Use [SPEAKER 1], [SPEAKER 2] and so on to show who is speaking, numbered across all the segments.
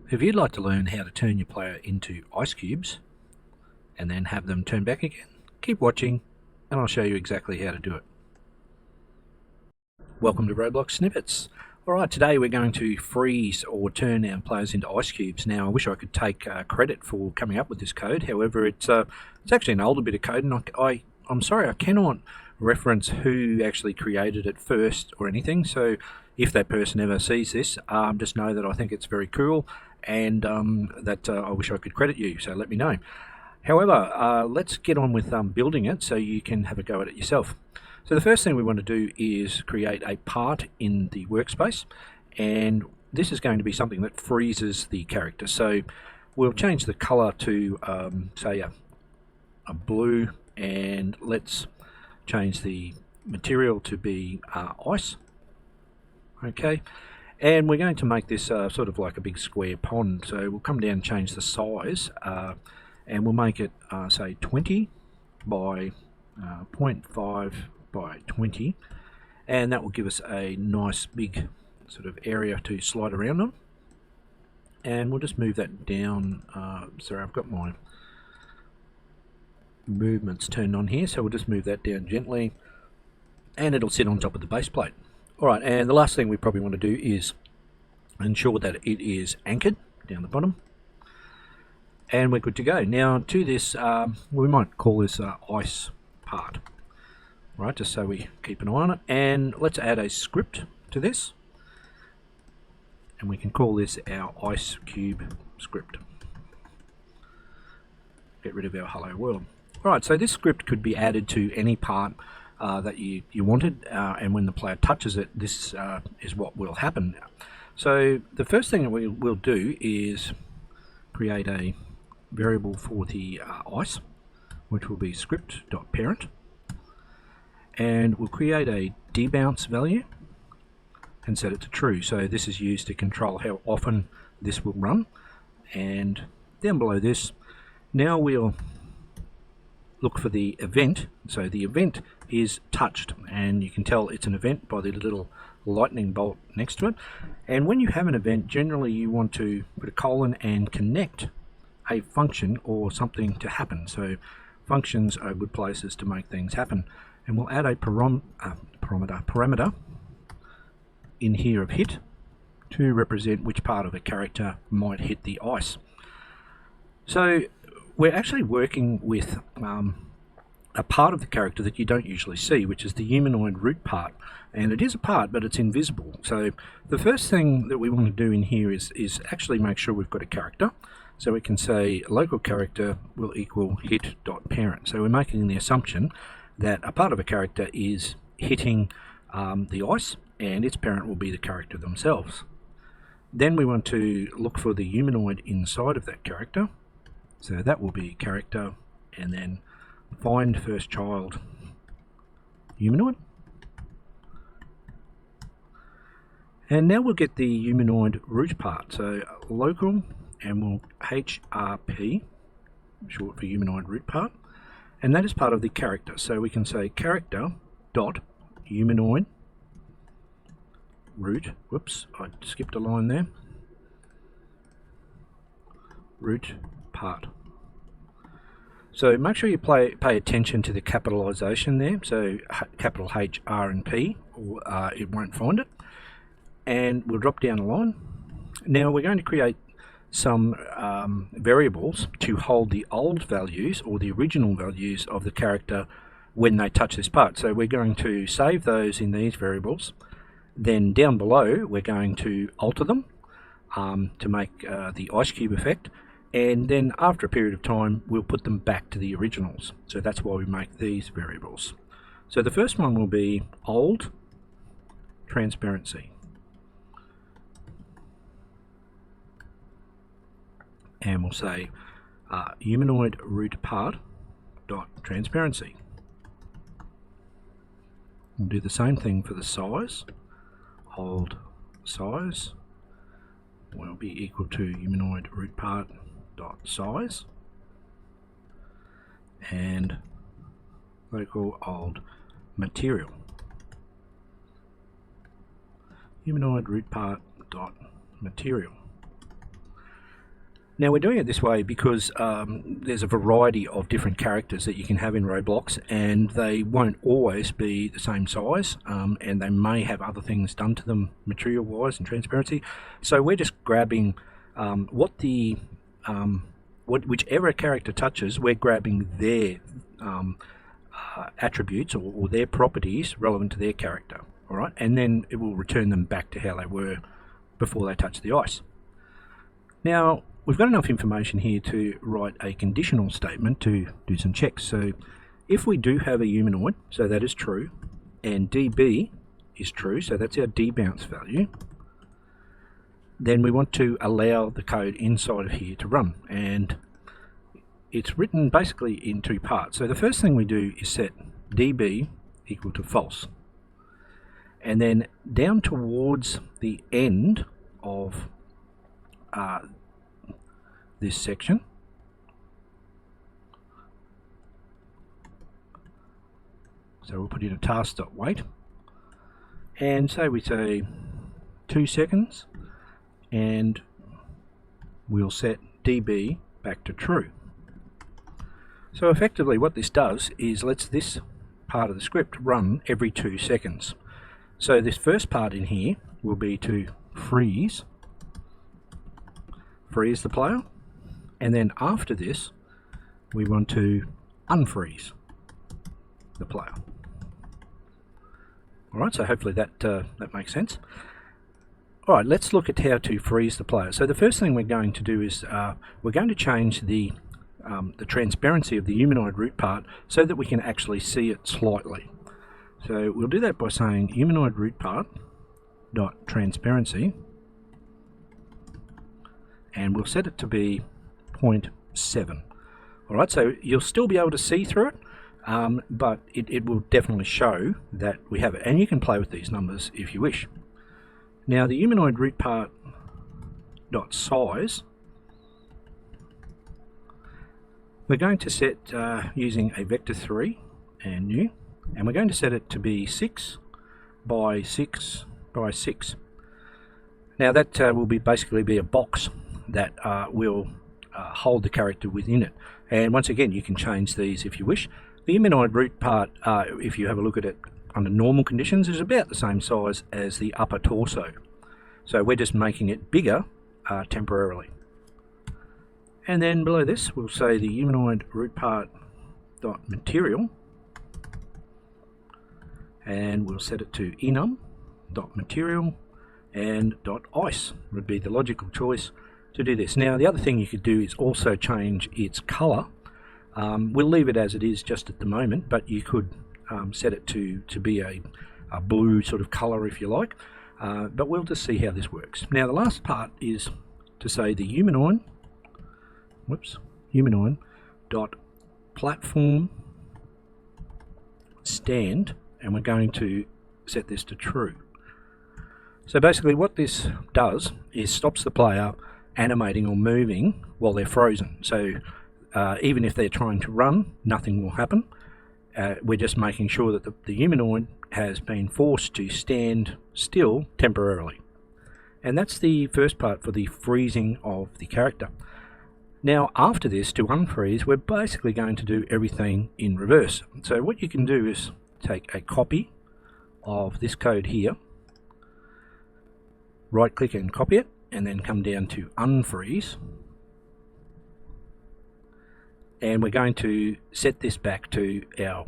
[SPEAKER 1] If you'd like to learn how to turn your player into ice cubes and then have them turn back again, keep watching and I'll show you exactly how to do it. Welcome to Roblox Snippets. Alright, today we're going to freeze or turn our players into ice cubes. Now I wish I could take credit for coming up with this code, however it's actually an older bit of code, and I'm sorry I cannot reference who actually created it first or anything, so if that person ever sees this, just know that I think it's very cool and that I wish I could credit you, so let me know. However, let's get on with building it so you can have a go at it yourself. So the first thing we want to do is create a part in the workspace, and this is going to be something that freezes the character. So we'll change the color to say a blue, and let's change the material to be ice. Okay, and we're going to make this sort of like a big square pond, so we'll come down and change the size, and we'll make it say 20 by 0.5 by 20, and that will give us a nice big sort of area to slide around on. And we'll just move that down. Sorry, I've got my movements turned on here, so we'll just move that down gently and it'll sit on top of the base plate. Alright, and the last thing we probably want to do is ensure that it is anchored down the bottom, and we're good to go. Now to this, we might call this ice part, right, just so we keep an eye on it. And let's add a script to this, and we can call this our ice cube script. Get rid of our hello world. Alright, so this script could be added to any part that you wanted, and when the player touches it, this is what will happen. So the first thing that we will do is create a variable for the ice, which will be script.parent, and we'll create a debounce value and set it to true. So this is used to control how often this will run. And down below this, now we'll look for the event. So the event is touched, and you can tell it's an event by the little lightning bolt next to it. And when you have an event, generally you want to put a colon and connect a function or something to happen. So functions are good places to make things happen. And we'll add a parameter in here of hit to represent which part of a character might hit the ice. So we're actually working with a part of the character that you don't usually see, which is the humanoid root part. And it is a part, but it's invisible. So the first thing that we want to do in here is actually make sure we've got a character. So we can say local character will equal hit.parent. So we're making the assumption that a part of a character is hitting the ice, and its parent will be the character themselves. Then we want to look for the humanoid inside of that character. So that will be character, and then find first child humanoid. And now we'll get the humanoid root part. So local, and we'll HRP, short for humanoid root part, and that is part of the character. So we can say character dot humanoid root. Whoops, I skipped a line there. Root part. So make sure you pay attention to the capitalization there. So capital H, R, and P, or it won't find it. And we'll drop down a line. Now we're going to create some variables to hold the old values or the original values of the character when they touch this part. So we're going to save those in these variables. Then down below we're going to alter them to make the ice cube effect, and then after a period of time we'll put them back to the originals. So that's why we make these variables. So the first one will be old transparency, and we'll say humanoid root part dot transparency. We'll do the same thing for the size. Old size will be equal to humanoid root part dot size, and local old material humanoid root part dot material. Now we're doing it this way because there's a variety of different characters that you can have in Roblox, and they won't always be the same size, and they may have other things done to them material wise and transparency. So we're just grabbing whichever character touches, we're grabbing their attributes or their properties relevant to their character, all right, and then it will return them back to how they were before they touched the ice. Now we've got enough information here to write a conditional statement to do some checks. So if we do have a humanoid, so that is true, and db is true, so that's our dbounce value, then we want to allow the code inside of here to run, and it's written basically in two parts. So the first thing we do is set db equal to false, and then down towards the end of this section, so we'll put in a task.wait, and we say 2 seconds, and we'll set db back to true. So effectively what this does is lets this part of the script run every 2 seconds. So this first part in here will be to freeze the player, and then after this we want to unfreeze the player. Alright, so hopefully that makes sense. Alright, let's look at how to freeze the player. So the first thing we're going to do is we're going to change the transparency of the humanoid root part so that we can actually see it slightly. So we'll do that by saying humanoid root part dot transparency, and we'll set it to be 0.7. Alright, so you'll still be able to see through it, but it will definitely show that we have it, and you can play with these numbers if you wish. Now the humanoid root part dot size, we're going to set using a vector 3 and new, and we're going to set it to be 6 by 6 by 6. Now that will basically be a box that will hold the character within it, and once again you can change these if you wish. The humanoid root part, if you have a look at it under normal conditions, is about the same size as the upper torso, so we're just making it bigger temporarily. And then below this we'll say the humanoid root part dot material, and we'll set it to enum dot material and dot ice would be the logical choice to do this. Now the other thing you could do is also change its color. We'll leave it as it is just at the moment, but you could set it to be a blue sort of color if you like, but we'll just see how this works. Now the last part is to say the humanoid dot platform stand, and we're going to set this to true. So basically what this does is stops the player animating or moving while they're frozen. So even if they're trying to run, nothing will happen. We're just making sure that the humanoid has been forced to stand still temporarily. And that's the first part for the freezing of the character. Now after this, to unfreeze, we're basically going to do everything in reverse. So what you can do is take a copy of this code here, right click and copy it, and then come down to unfreeze, and we're going to set this back to our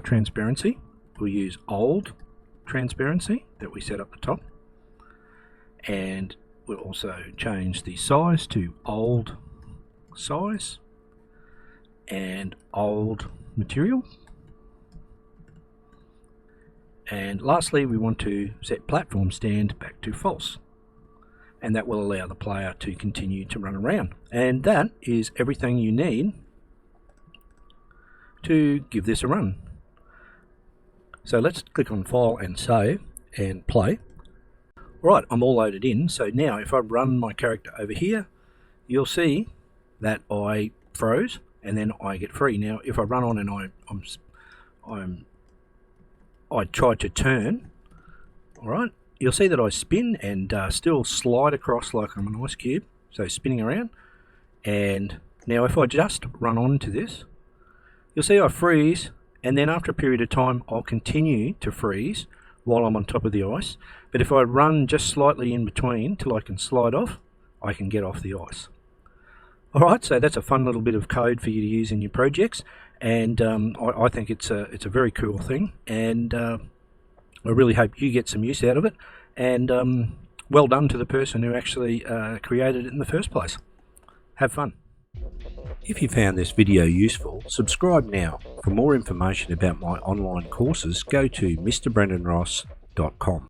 [SPEAKER 1] transparency. We'll use old transparency that we set up the top, and we'll also change the size to old size and old material. And lastly, we want to set platform stand back to false, and that will allow the player to continue to run around. And that is everything you need to give this a run. So let's click on File and Save and play. Right, I'm all loaded in. So now if I run my character over here, you'll see that I froze and then I get free. Now if I run on and I try to turn, alright, you'll see that I spin and still slide across like I'm an ice cube, so spinning around. And now if I just run on to this, you'll see I freeze, and then after a period of time I'll continue to freeze while I'm on top of the ice. But if I run just slightly in between till I can slide off, I can get off the ice. Alright, so that's a fun little bit of code for you to use in your projects, and I think it's a very cool thing, and I really hope you get some use out of it, and well done to the person who actually created it in the first place. Have fun. If you found this video useful, subscribe now. For more information about my online courses, go to mrbrendonross.com.